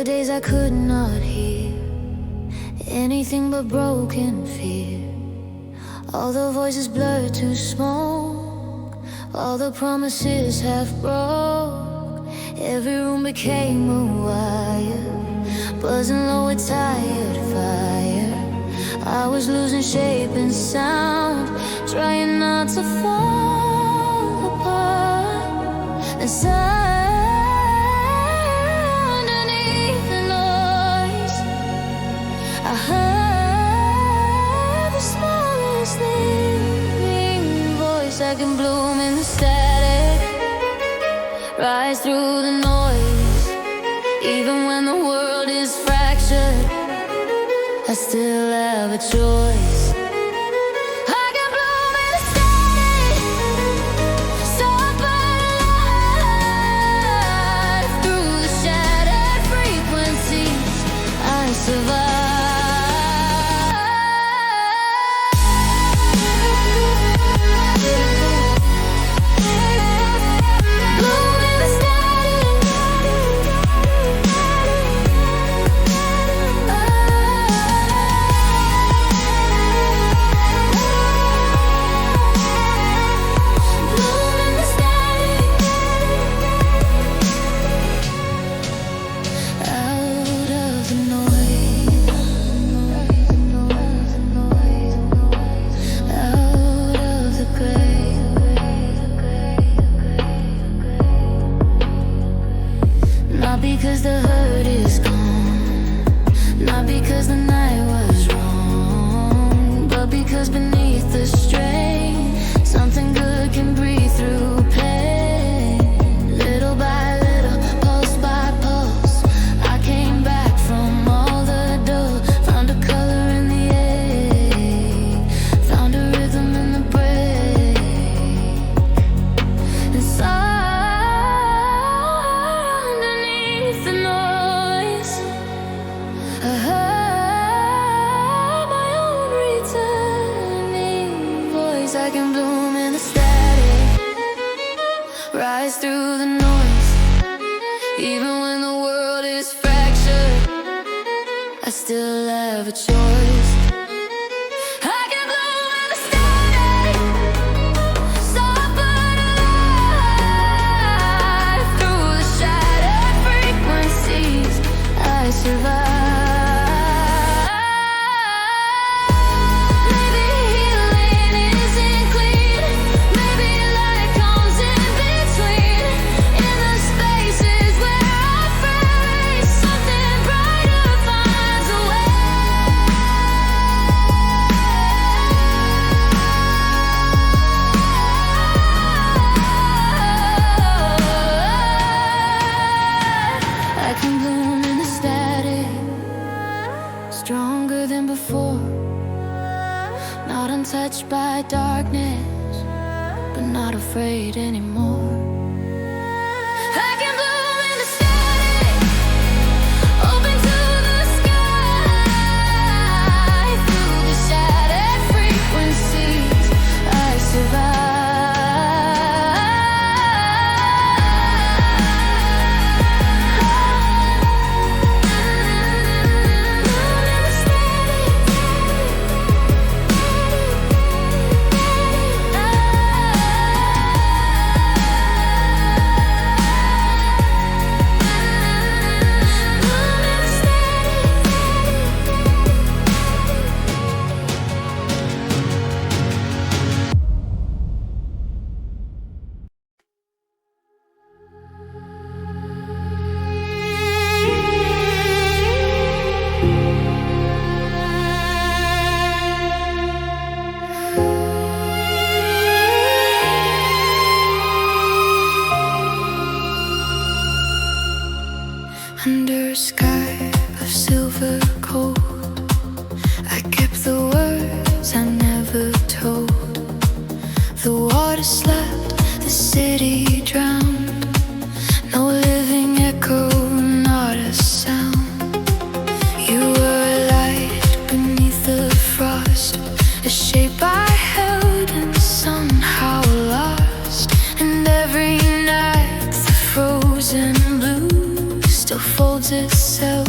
days I could not hear anything but broken fear. All the voices blurred to smoke, all the promises half broke. Every room became a wire, buzzing low with tired fire. I was losing shape and sound, trying not to fall apart. And underneath the noise, I heard the smallest living voice. I can bloom in the static, rise through the noise. Even when the world is fractured, I still have a choice. I can bloom in the static, soft but alive. Through the shattered frequencies, I survive. Bloom in the static. Bloom in the static. Out of the noise, out of the gray. Not because the hurt is gone, not because the night was wrong, but because beneath the strain, something good can breathe through pain. Little by little, pulse by pulse, I came back from all the dull. Found a color in the air, found a rhythm in the break. And so underneath the noise, I heard my own returning voice. I can bloom in the static, rise through the noise. Even when the world is fractured, I still have a choice. I can bloom in the static, soft but alive. Through the shattered frequencies, I survive. Maybe healing isn't clean, maybe light comes in between. In the spaces where I face, something brighter finds a way. I can bloom in the static, stronger than before, not untouched by darkness, but not afraid anymore. I can bloom in the static, open to the sky. Through the shattered frequencies, I survive. Under a sky of silver gold, I kept the words I never told. The water slept, the city drowned. No living echo, not a sound. You were a light beneath the frost, a shape I held and somehow lost. And every night the frozen blue still folds itself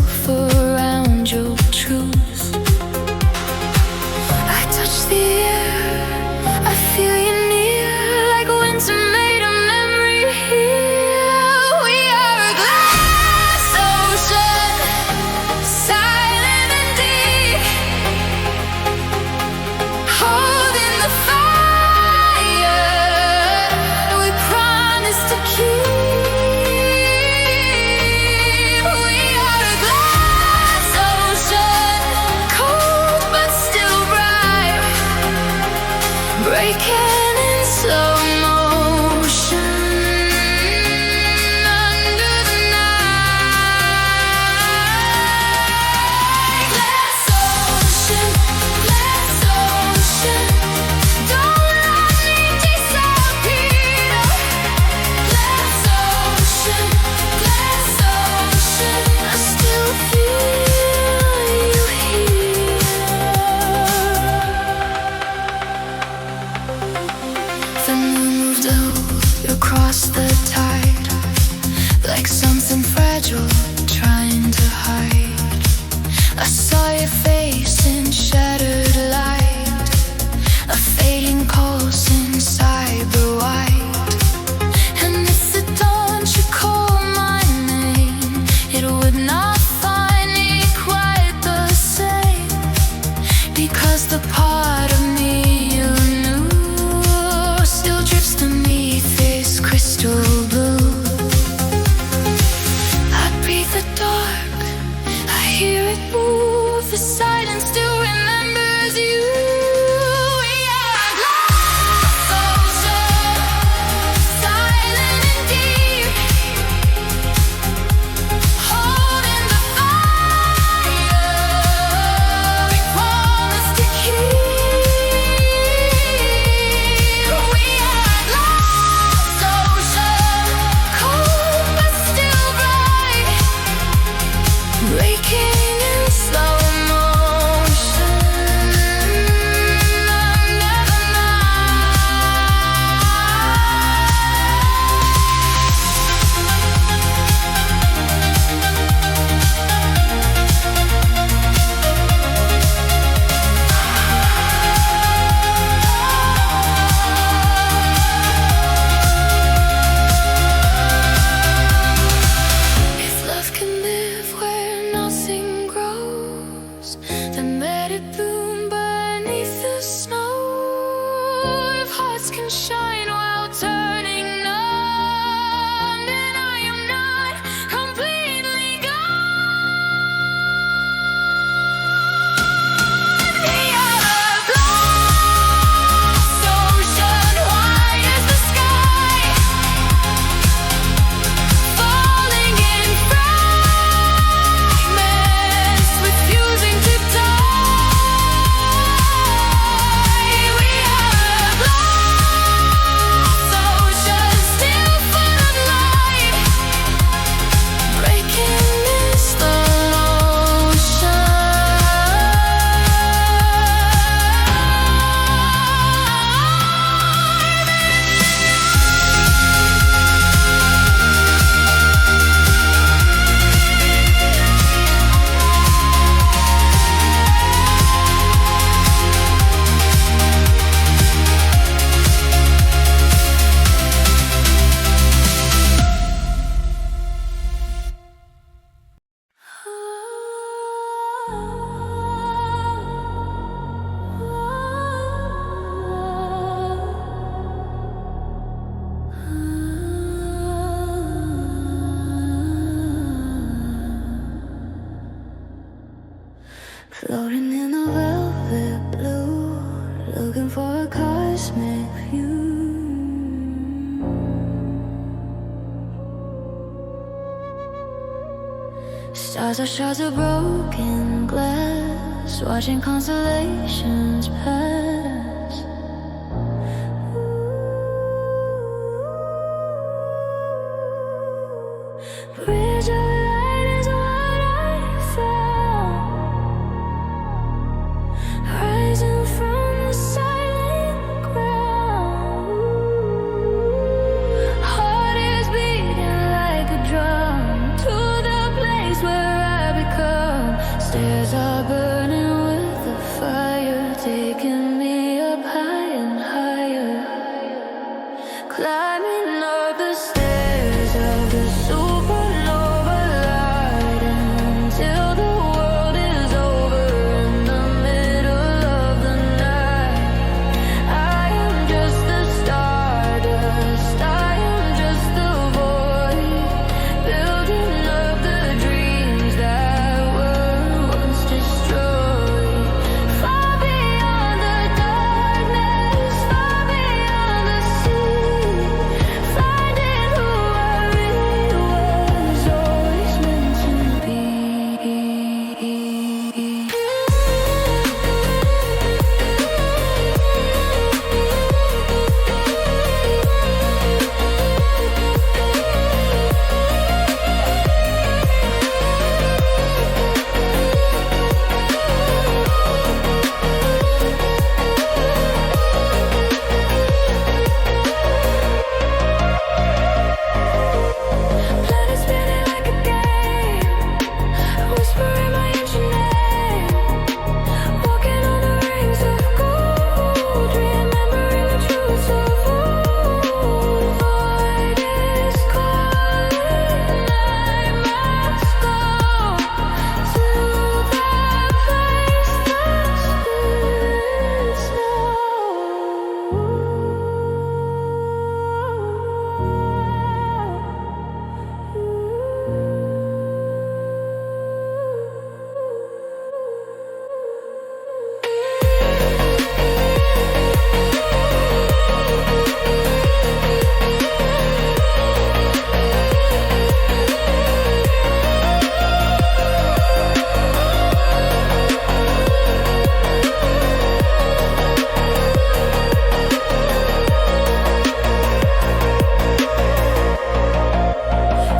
Stars are shards of broken glass, watching constellations pass. Bridge of light is what I found, rising from the silent ground. Heart is beating like a drum to the place where I become. Stairs are burning with the fire, taking me up high and higher. Climbing up the stairs of the supernova light until the world is over in the middle of the night. I am just the stardust, I am just the void, building up the dreams that were once destroyed. Far beyond the darkness, far beyond the sea, finding who I really was, always meant to be. Planet spinning like a game, whispering my ancient name, walking on the rings of gold, remembering the truths of old. Void is calling, I must go to the place the spirits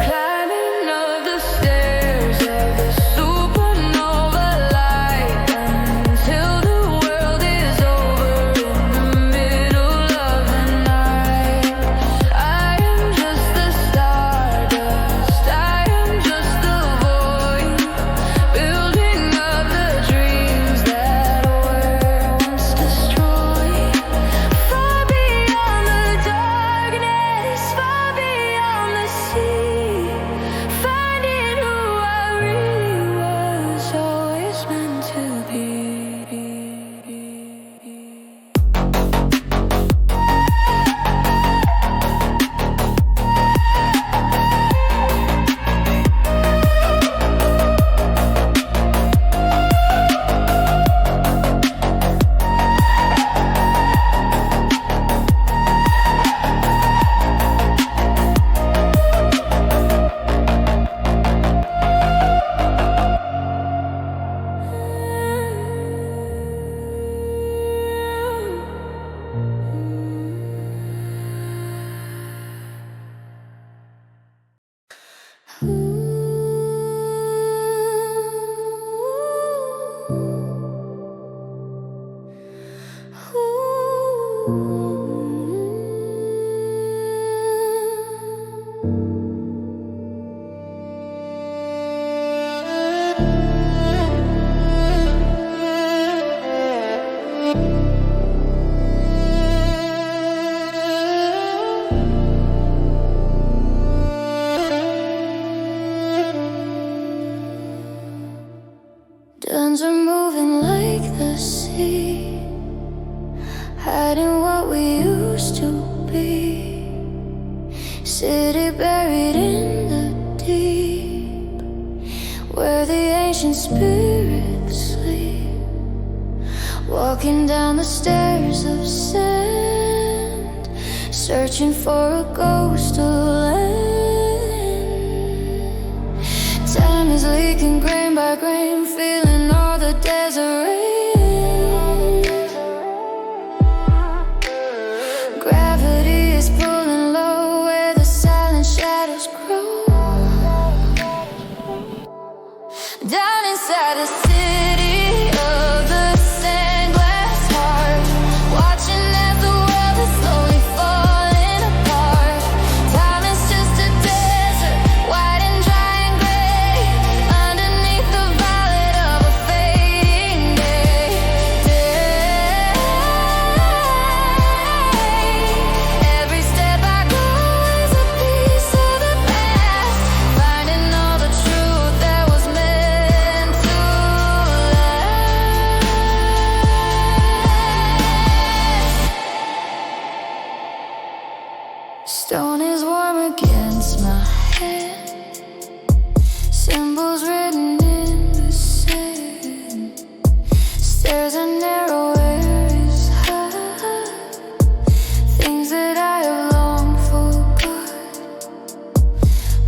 climbing up the stairs of the supernova light until the world is over in the middle of the night. I am just the stardust, I am just the void, building up the dreams that were once destroyed. Far beyond the darkness, far beyond the sea, finding who I really was, always meant to be. Duns are moving like the sea, hiding what we used to be. City buried in the deep, where the ancient spirits sleep. Walking down the stairs of sand, searching for a ghost to land. Time is leaking dark rain, feeling all the desert rain. Gravity is pulling low where the silent shadows grow. Down inside the city of the stained glass heart, watching as the world is slowly falling apart. Time is just a desert, white and dry and gray, underneath the violet of a fading day. Every step I go is a piece of the past, finding all the truth that was meant to last. Stone is warm against my hand, symbols written in the sand. Stairs are narrow, air is high, things that I have long forgot.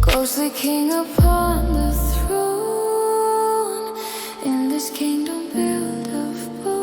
Ghostly king upon the throne, in this kingdom built of bone.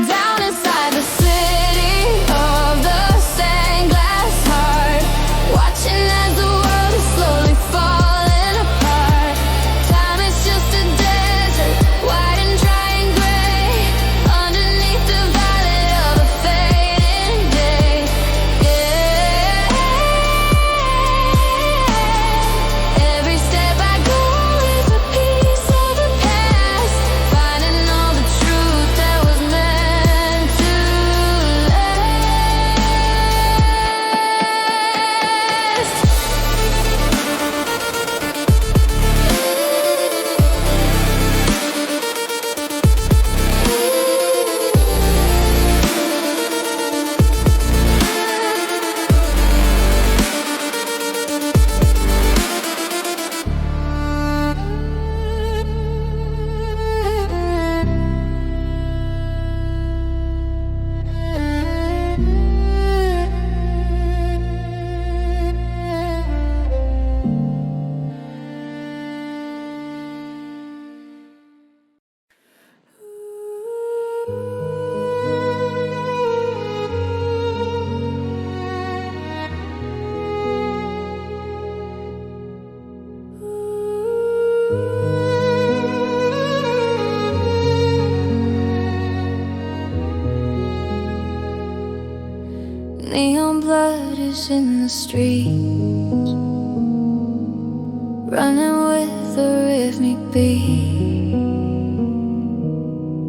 Down inside the city of the stained glass heart, watching as the world is slowly falling apart. Time is just a desert, white and dry and gray, underneath the violet of a fading day. Every step I go is a piece of the past, finding all the truth that was meant to last. Neon blood is in the streets, running with a rhythmic beat.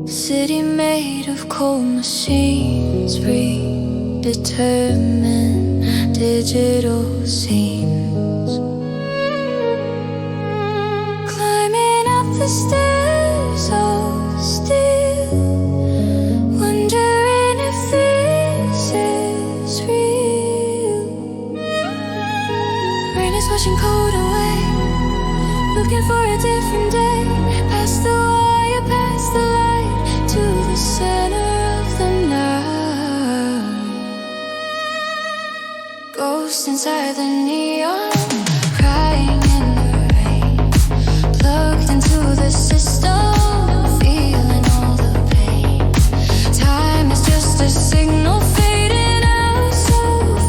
City made of cold machines, predetermined digital scenes. Climbing up the stairs so still, wondering if this is real. Rain is washing cold away, looking for a different day. Past the wire, past the light, to the center of the night. Ghost inside the neon, crying in the rain, plugged into the system, feeling all the pain. Time is just a signal fading out so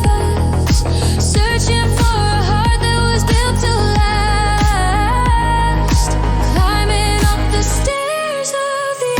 fast, searching for a heart that was built to last. Climbing up the stairs of the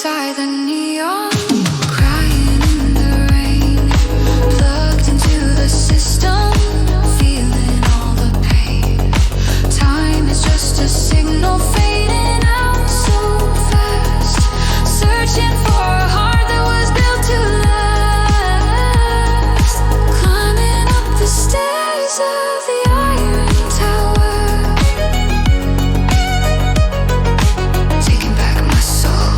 inside the neon, crying in the rain, plugged into the system, feeling all the pain. Time is just a signal fading out so fast, searching for a heart that was built to last. Climbing up the stairs of the iron tower, taking back my soul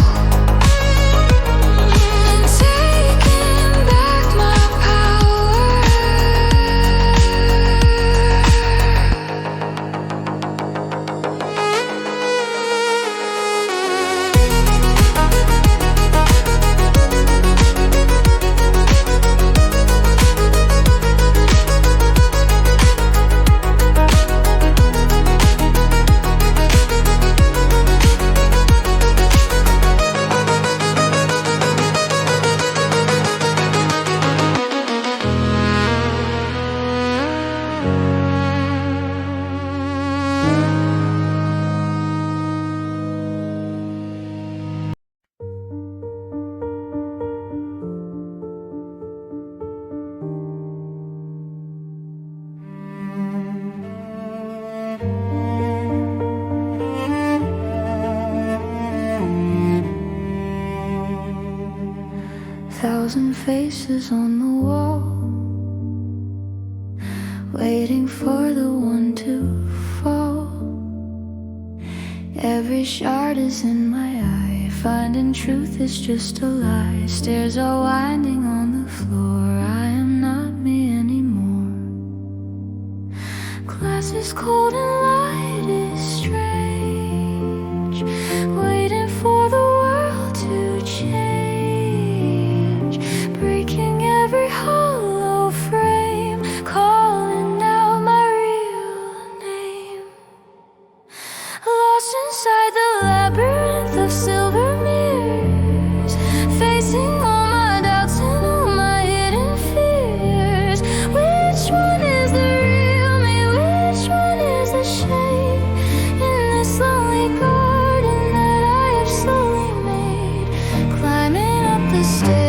and taking back my power. 1,000 faces on the wall, waiting for the one to fall. Every shard is in my eye, finding truth is just a lie. Stairs are winding on the floor, I am not me anymore. Glass is cold and light is strange, waiting for the world to change, breaking every hollow frame, calling out my real name. Lost inside the labyrinth of silver mirrors, facing all my doubts and all my hidden fears. Which one is the real me? Which one is the shame? In this lonely garden that I have slowly made, climbing up the stairs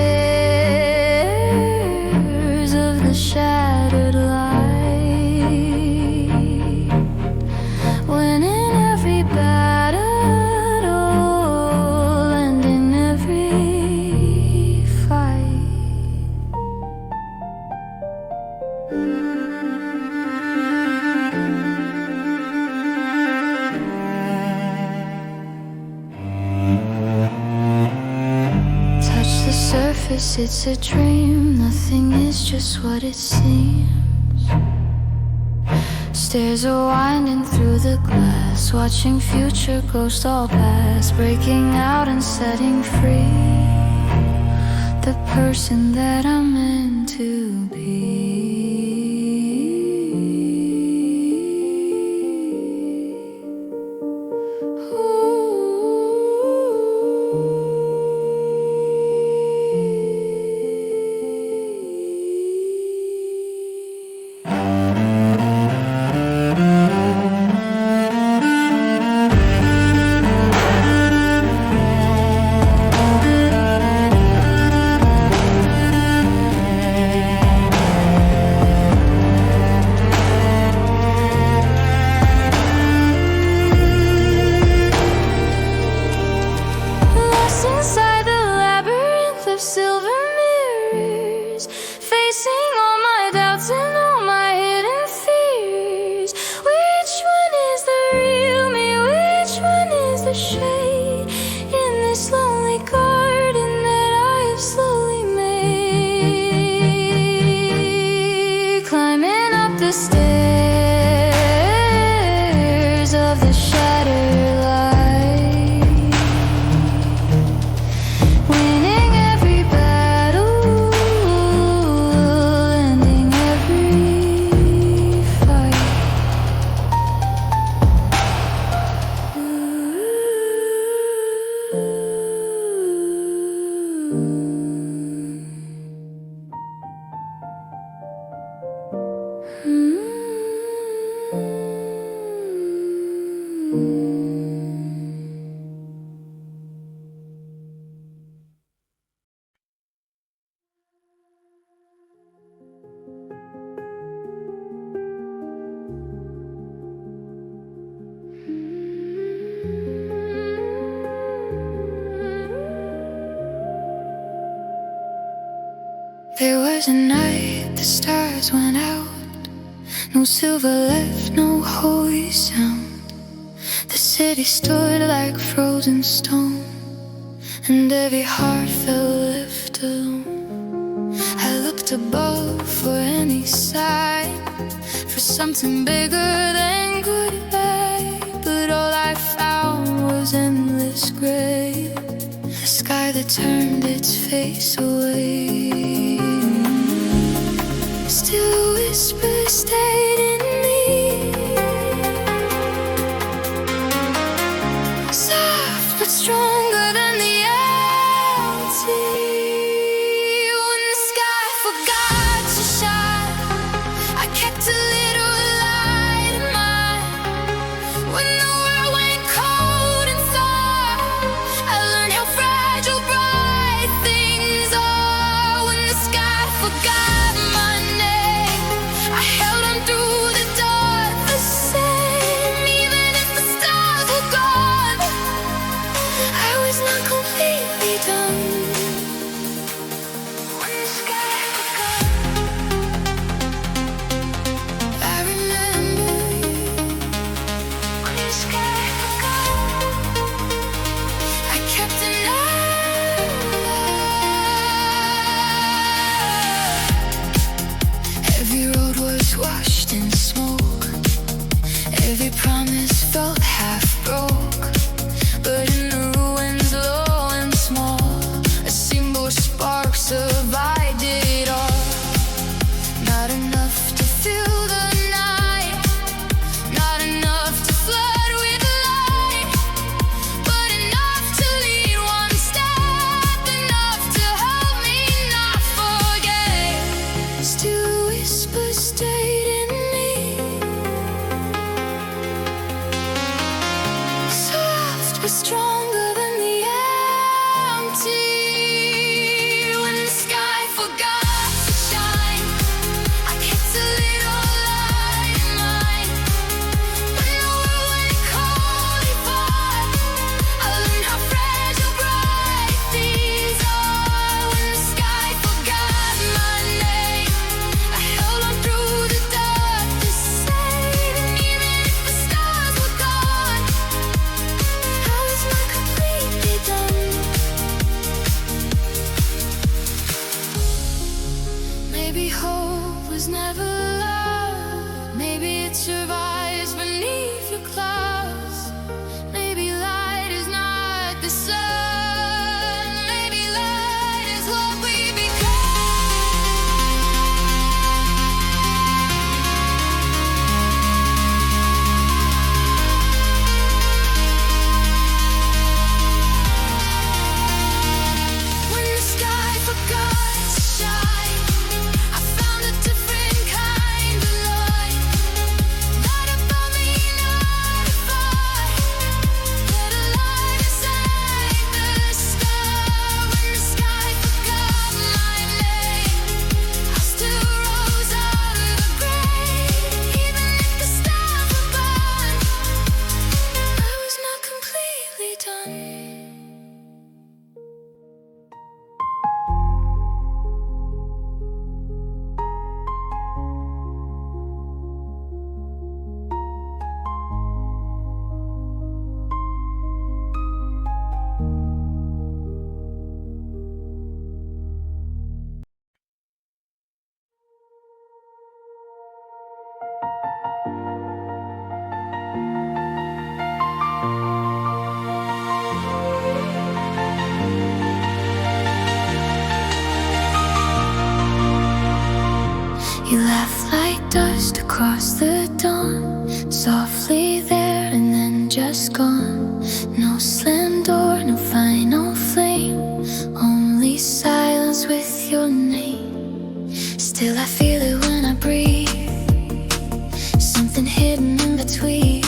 of the shattered light, winning every battle and in every fight. Touch the surface, it's a dream. Nothing is just what it seems. Stairs are winding through the glass, watching future ghosts all pass, breaking out and setting free the person that I'm meant to be. was a night the stars went out. No silver left, no holy sound. The city stood like frozen stone, and every heart felt left alone. I looked above for any sign, for something bigger than goodbye, but all I found was endless gray, a sky that turned its face away. Still a whisper stayed in me, soft but stronger than the empty. When the sky forgot to shine, I kept a little light in mine. When the world went cold inside, I learned how fragile bright things are. When the sky forgot my name, I held on through the dark the same. Even if the stars were gone, I was not completely done. When the sky forgot, I remember you. When the sky forgot, I kept an eye. Every road was washed in smoke, every promise felt half broke. But in the ruins, low and small, a single spark survived it all. Not enough to fill the night, not enough to flood with light, but enough to lead one step, enough to help me not forget. Still a whisper stayed in me, soft but stronger than the empty. When the sky forgot to shine, I kept a little light in mine. When the world went cold apart, I learned how fragile bright things are. When the sky forgot my name, I held on through the dark the same. Even if the stars were gone, I was not completely done. Maybe hope was never loved. Maybe it survives beneath your clouds. Maybe light is not the sun. Maybe light is what we When the sky forgot to shine, I found a different kind of light. Light above me, not afar. Let a light inside the star. When the sky forgot my name, I still rose out of the grave. Even if the stars were gone, I was not completely done. You laugh like dust across the dawn, softly there and then just gone. No slam door, no final flame, only silence with your name. Still I feel it when I breathe, something hidden in between.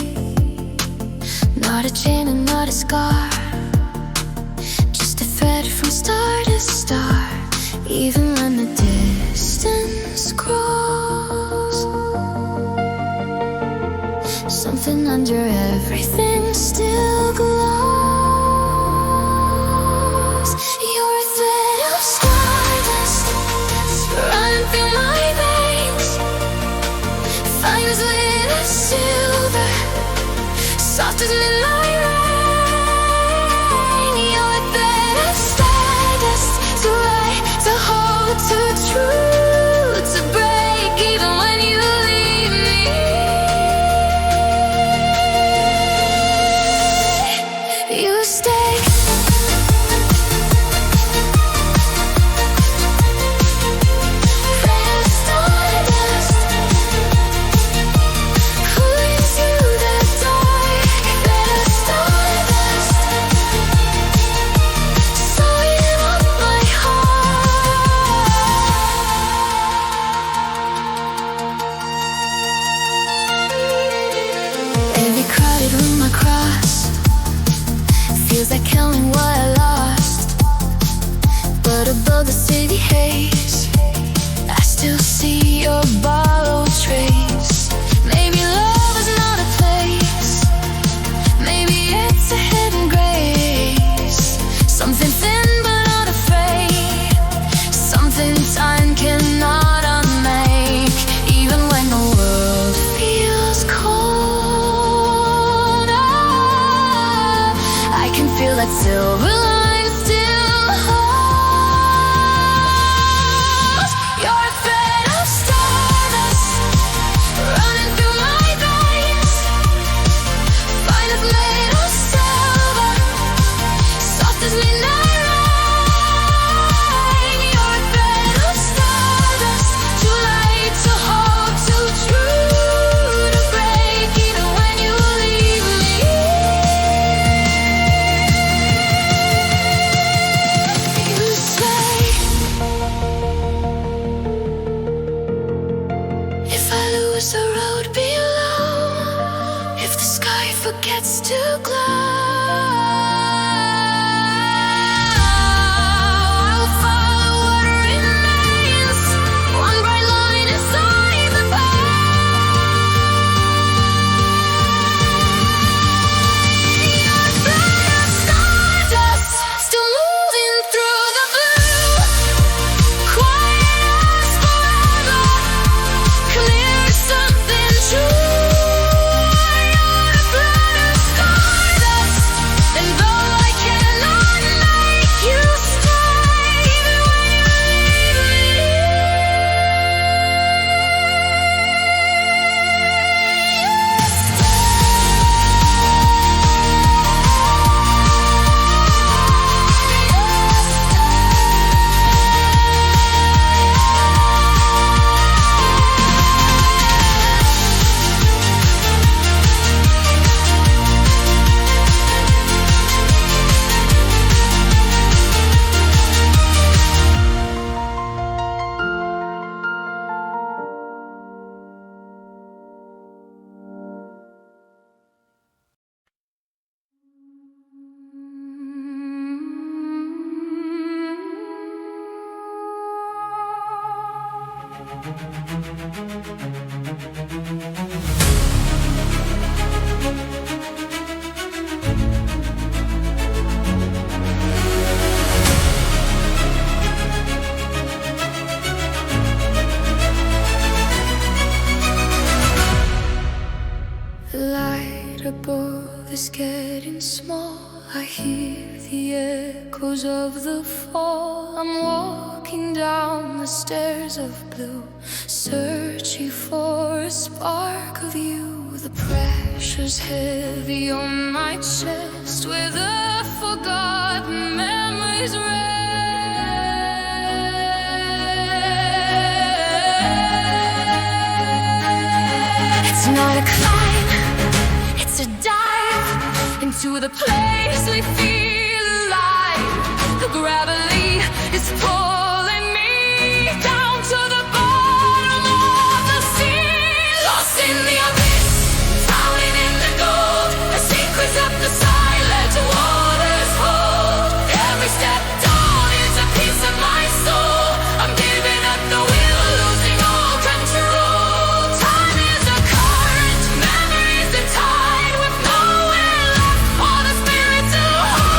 Not a chain and not a scar, just a thread from star to star. Even when the distance grows, something under everything still glows. You're a thread of stardust, running as midnight rain. You're a bed of stardust, to light, to hold, to true, to break even when you leave me. You stay. Feels like counting what I lost, but above the city haze, I still see your borrowed trace. Maybe love is not a place, maybe it's a hidden grace. Something thin but not afraid, something time cannot unmake. Even when the world feels cold, I can feel that silver line still holds. You're a thread of stardust running through my veins. Fine as made of silver, soft as midnight rain. You're a thread of stardust, too light to hold, too true to break even when you leave me. You say, if I lose the road below, if the sky forgets to glow, I'll follow what remains, one bright line inside the pain. You're a thread of stardust, still moving through the blue, quiet as forever, clear as something true. You're a thread of stardust, and though I cannot make you stay, even when you leave me. The light above is getting small. I hear the echoes of the fall. I'm walking down the stairs of blue, searching for a spark of you. The pressure's heavy on my chest, where the forgotten memories rest. It's not a climb, it's a dive into the place we feel alive. The gravity is pulling me down to the bottom of the sea. Lost in the abyss, drowning in the gold. The secrets of the silent waters hold. Every step down is a piece of my soul. I'm giving up the will, losing all control. Time is a current, memories are tied, with nowhere left for the spirit to hold.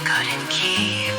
couldn't keep.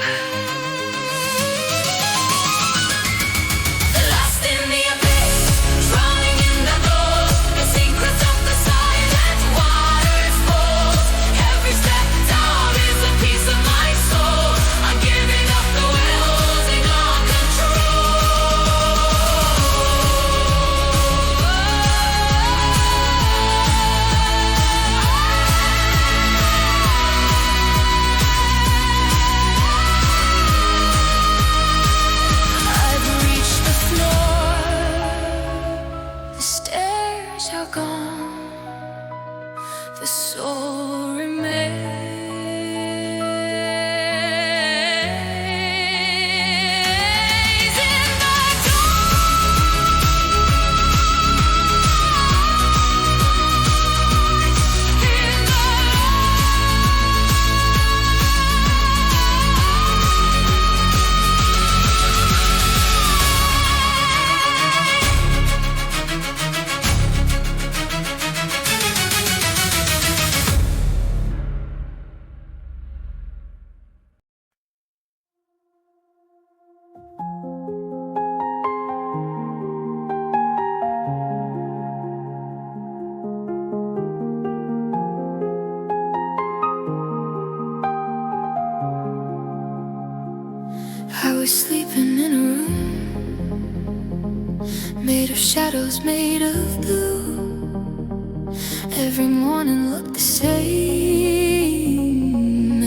I was sleeping in a room made of shadows, made of blue. Every morning looked the same,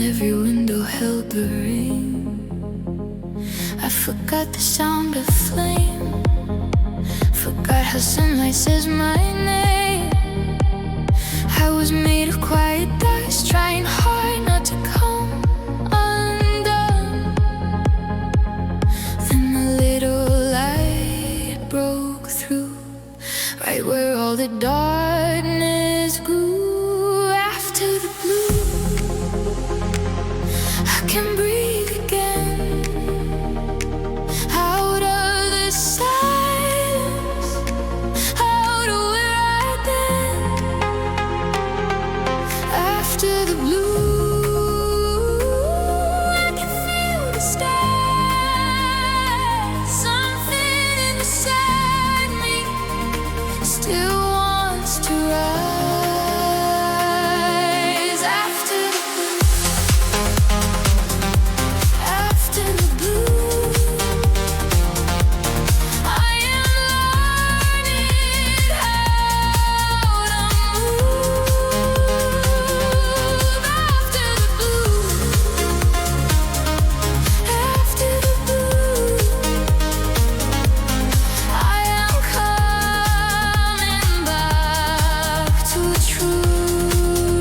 every window held the rain. I forgot the sound of flame, forgot how sunlight says my name. I was made of quiet dust, trying hard not to come. Right where all the darkness grew. After the blue, I can breathe again. Out of the silence, out of where I've been. After the blue, I can feel the stars. Something inside me still wants to rise. After the blue, after the blue, I am learning how to move. After the blue, after the blue, I am coming back to truth.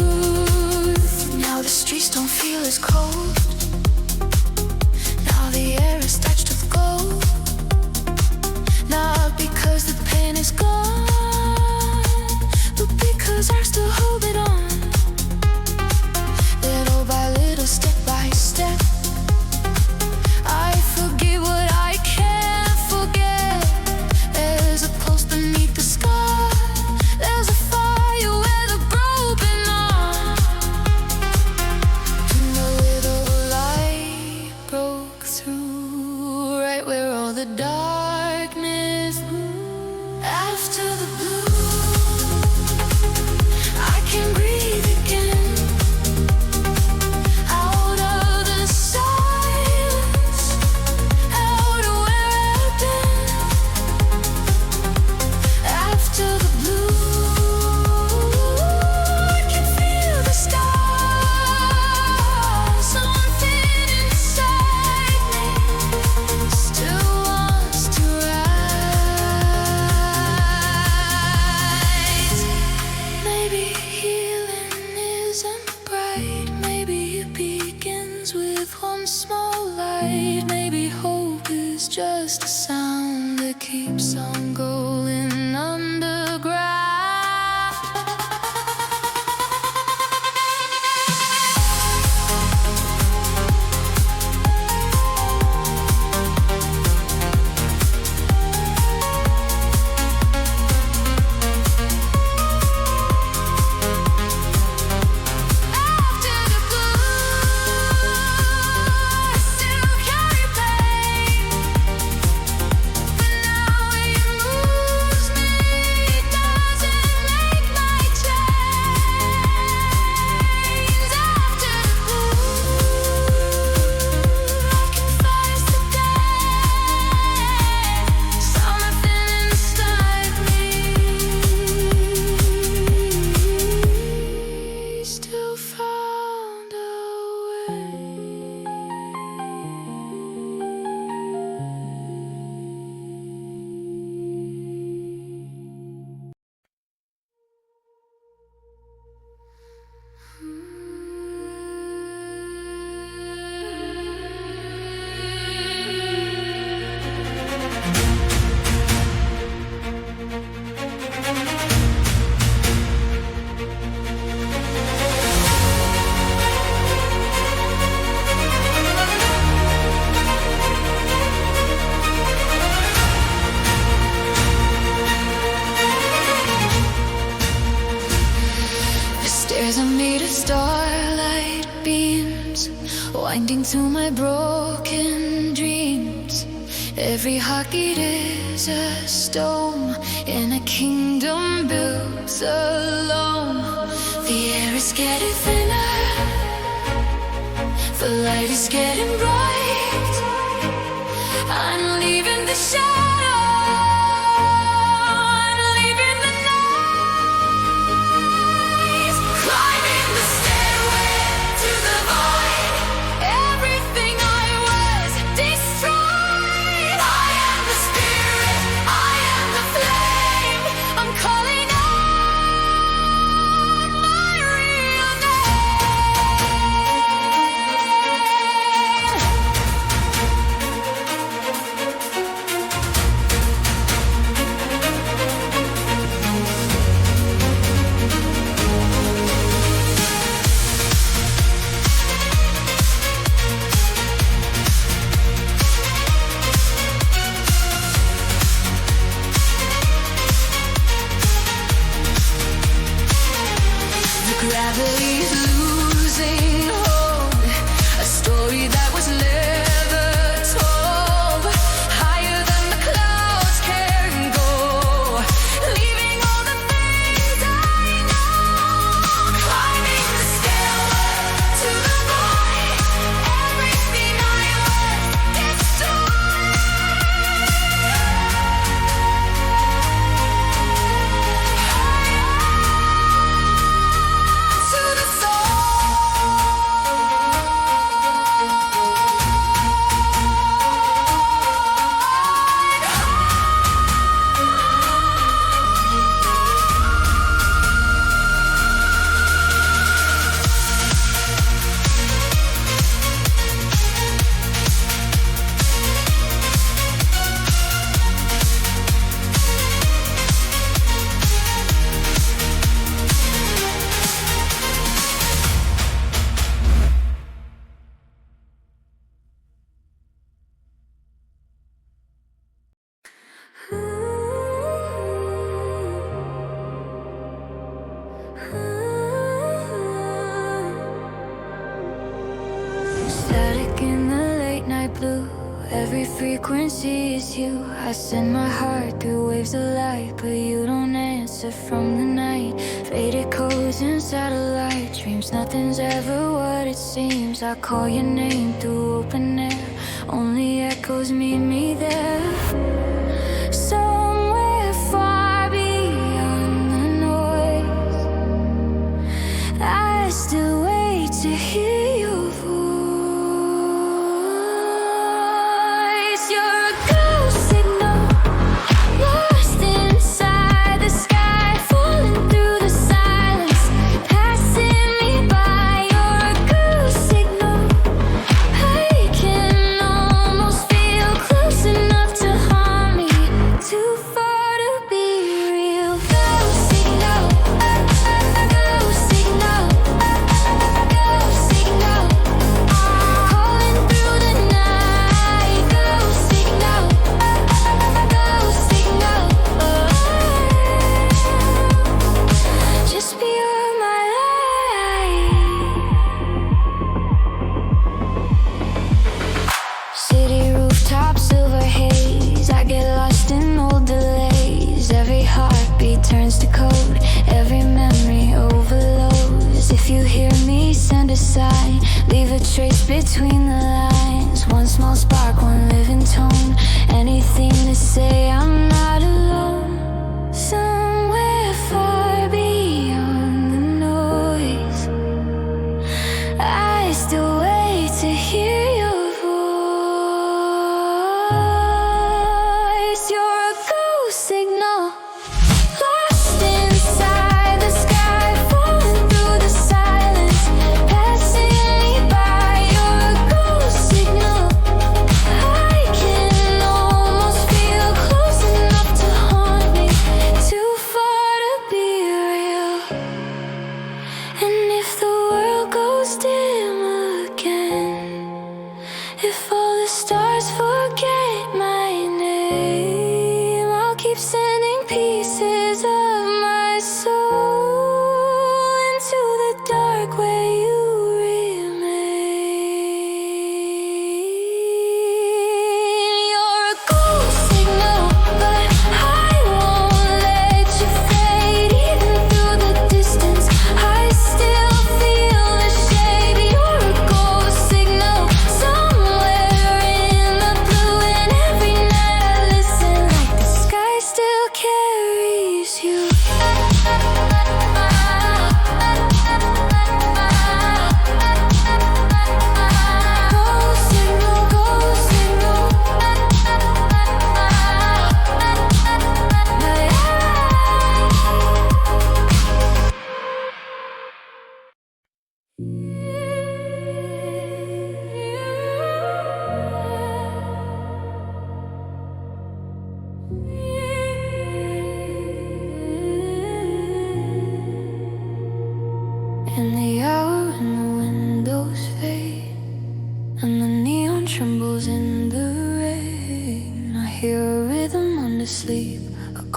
Now the streets don't feel as cold. Now the air is touched with gold. Not because the pain is gone, but because I still hold it on. Little by little, step by step, I forget what I can't forget. There's a pulse beneath the sky. There's a fire where the broken are. And the little light broke through, right where all the darkness grew. After the blue, I can breathe again. Out of the silence, out of where I've been. After the blue, I can feel the stars. Something inside me still wants to rise. Maybe healing isn't bright. Maybe it begins with one small light. Maybe hope is just a sound that keeps on going underground. After the blue, Stairs are made of starlight beams, winding to my broken dreams. Every heartbeat is a storm in a kingdom built alone. The air is getting thinner, the light is getting bright. I'm leaving the shadow. Gravity's losing hold, a story that was never told. Higher than the clouds can go, leaving all the things I know. Climbing the stairway to the void, everything I was destroyed. Static in the late night blue, every frequency is you. I send my heart through waves of light, but you don't answer from the night. Faded codes and satellite dreams, nothing's ever what it seems. I call your name through open air, only echoes meet me there. Somewhere far beyond the noise, I still wait to hear your voice. You're a ghost signal, lost inside the sky, falling through the silence, passing me by. You're a ghost signal, I can almost feel close enough to harm me, too far to be real. Ghost signal, ghost signal, ghost signal, calling through the night. Ghost signal, ghost signal, just beyond my light. City rooftop, silver haze, I get lost in old delays. Every heartbeat turns to code, every memory overloads. If you hear me, send a sign, leave a trace between the lines. One small spark, one living tone, anything to say I'm not alone. Somewhere far beyond the noise, I still wait.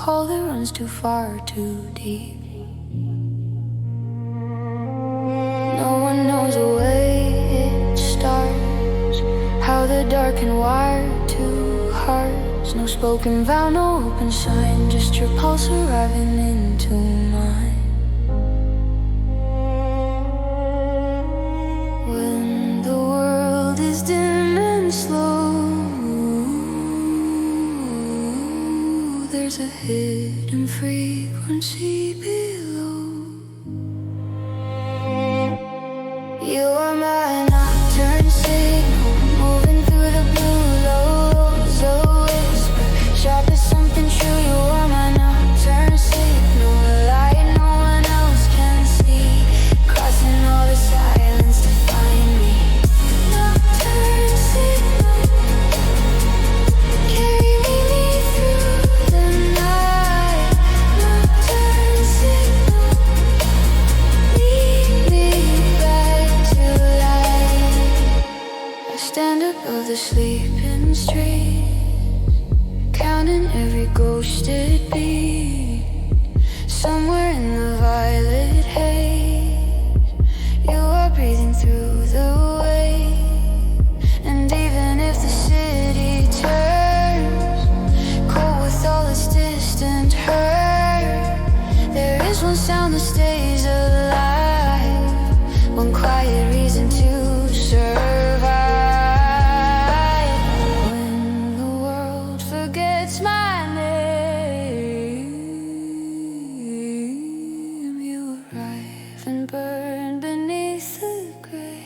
call that runs too far, too deep. No one knows the way it starts, how the dark can wire two hearts. No spoken vow, no open sign, just your pulse arriving into mine. When the world is dim and slow, there's a hidden frequency below. You are my nocturne signal, moving through the blue lows. A whisper, sharp as something true. You are my nocturne signal, a light no one else can see, crossing all the silence to find me. Nocturne signal, carry me through the night. Nocturne signal, lead me back to life. I stand above the sleeping streets, counting every ghosted beat. Somewhere in the violet haze, you are breathing through the waves. And even if the city turns cold with all its distant hurt, there is one sound that stays alive, one quiet reason to survive. When the world forgets my name, you arrive and burn beneath the grave.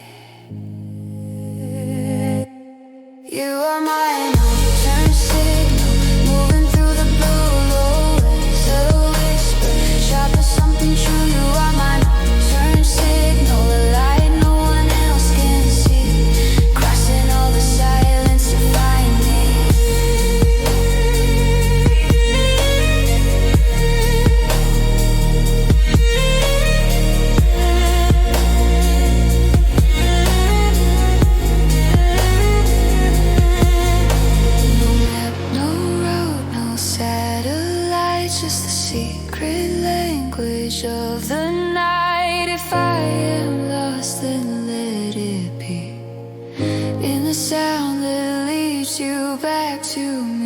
You are my nocturne signal, moving through the blue lows. A whisper, sharp as something true. You are my nocturne signal, a light no one else can see, crossing all the silence to find me. No map, no road, no satellite, just the secret language of the night. If I am lost, then let it be in the sound that leads you back to me.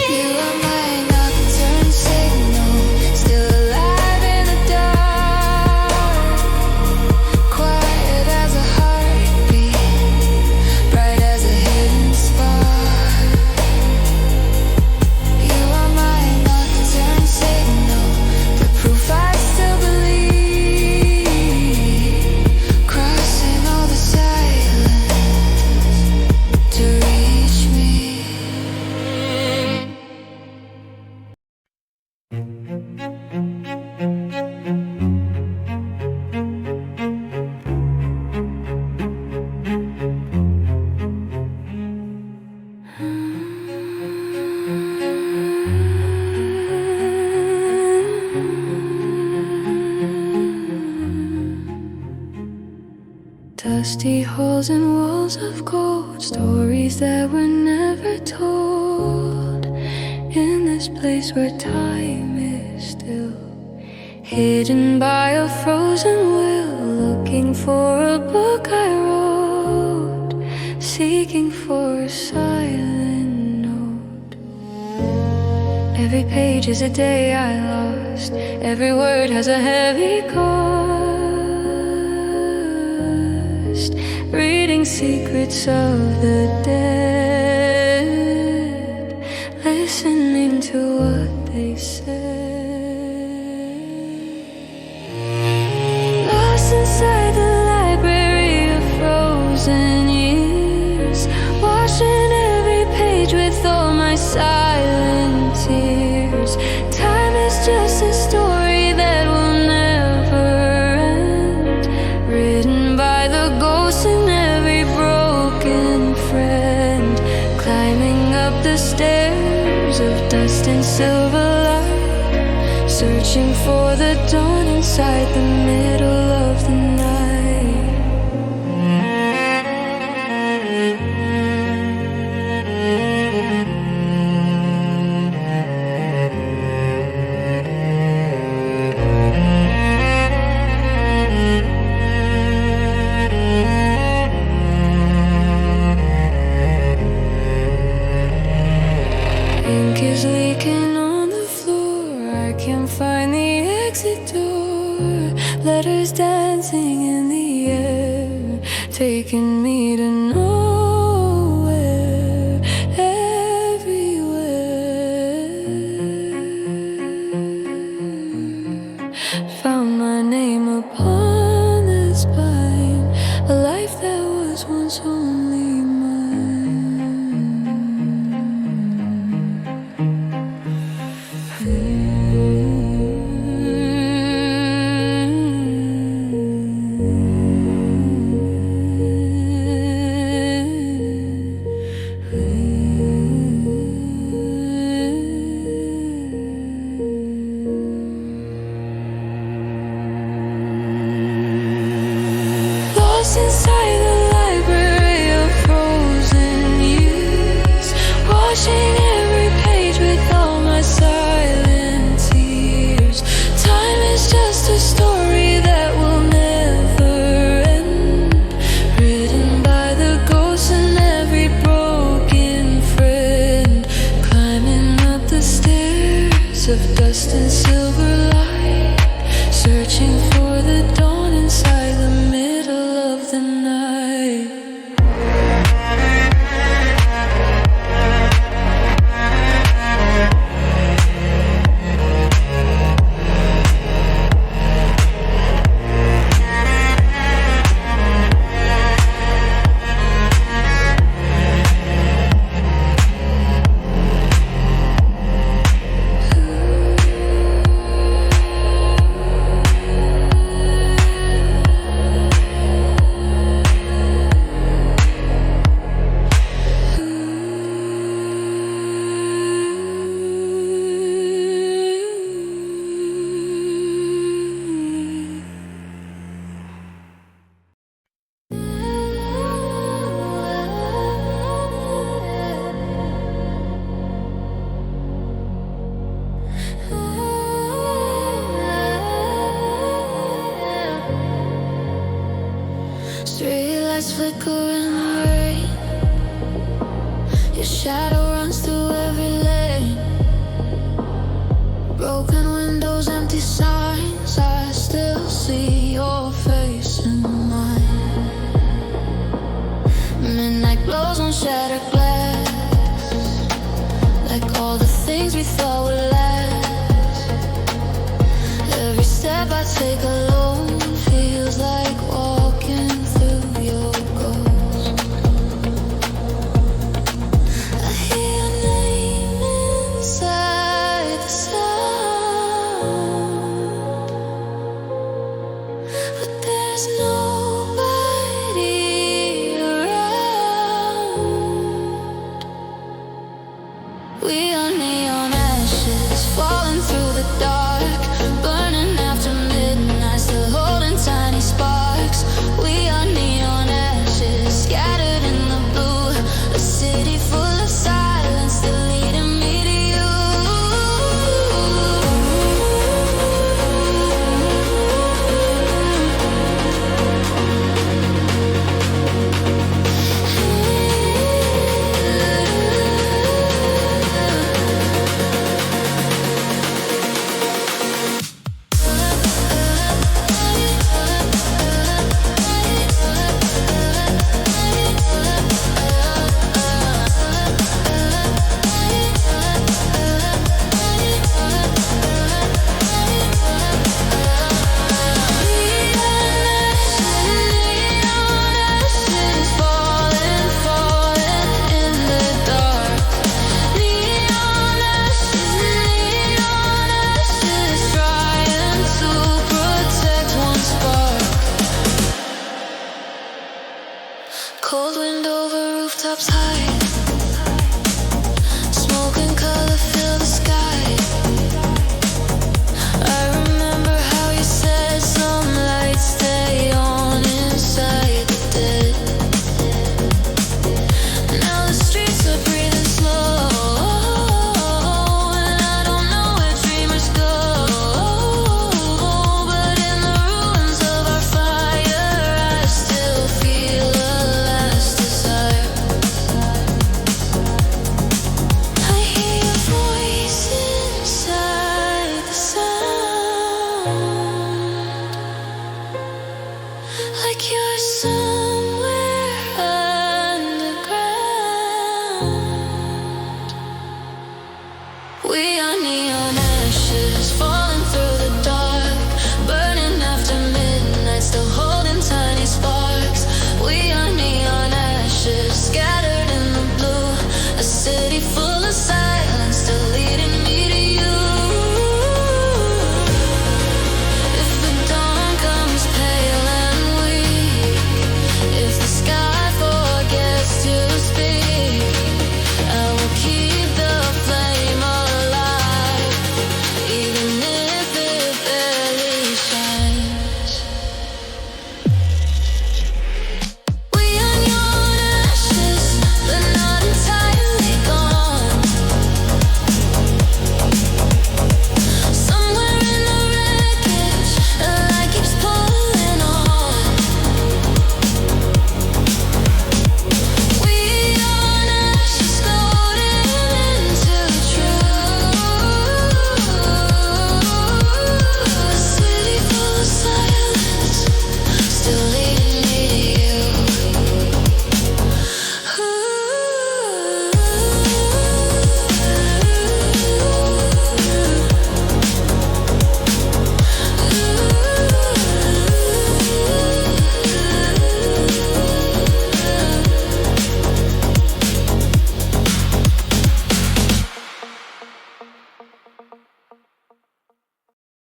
You are my nocturne signal, still alive in the dark, quiet as a heartbeat, bright as a hidden spark. You are my nocturne signal, the proof I still believe, crossing all the silence to reach me. Dusty halls and walls of gold, stories that were never told. In this place where time is still, hidden by a frozen will, looking for a book I wrote, seeking for a silent note. Every page is a day I lost, every word has a heavy cost, reading secrets of the dead, listening to what they said. Lost inside the library of frozen years, washing every page with all my silent tears. Time is just a story that will never end, written by the ghosts in every broken searching for the dawn inside the middle of the night. Ink is leaking on the floor, I can't find the exit door. Letters dancing in the air, taking me to nowhere, everywhere. Found my name upon the spine, a life that was once only mine. Lost inside the library of frozen years, washing every page with all my silent tears. Time is just a story that will never end, written by the ghosts and every broken friend. Climbing up the stairs of dust and silver light, searching for the dawn inside the middle of the night. Streetlights flicker in the rain, your shadow runs through every lane. Broken windows, empty signs, I still see your face in mine. Midnight blows on shattered glass, like all the things we thought would last. Every step I take alone feels like walking through your ghost. I hear your name inside the sound, but there's nobody around. We are neon ashes falling through the dark, burning after midnight, still holding tiny sparks. We are neon ashes scattered in the blue, a city full of silence still leading me to you. Cold wind over rooftops high,